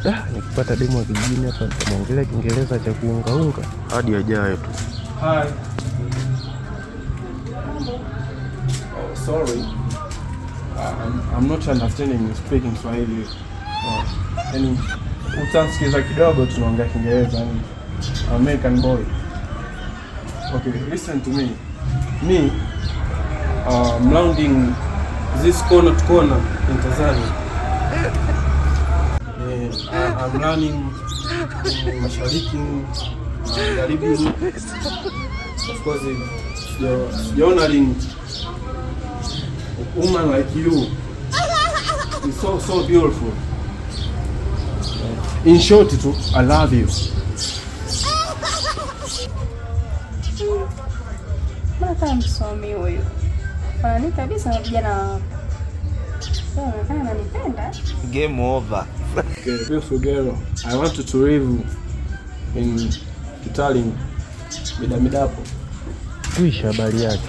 Nikipata demu wa kijijini hapa nitamwongelea Kiingereza cha kuungaunga hadi ajaye tu. Hi. Oh, sorry. I'm not understanding you speaking Swahili. Yani utansikiza kidogo tunaongea Kiingereza, yani American boy. Okay, listen to me. I'm rounding this corner to corner in Tanzania. I'm running mashariki, magharibi. Of course, you're honoring a woman like you. It's so beautiful. In short, too, I love you. Mbona msomi huyu? Fanani kabisa na vijana. Sasa ananipenda. Game over. Okay, beautiful girl. I want to live in Italy. Midapo. Kuisha habari yake.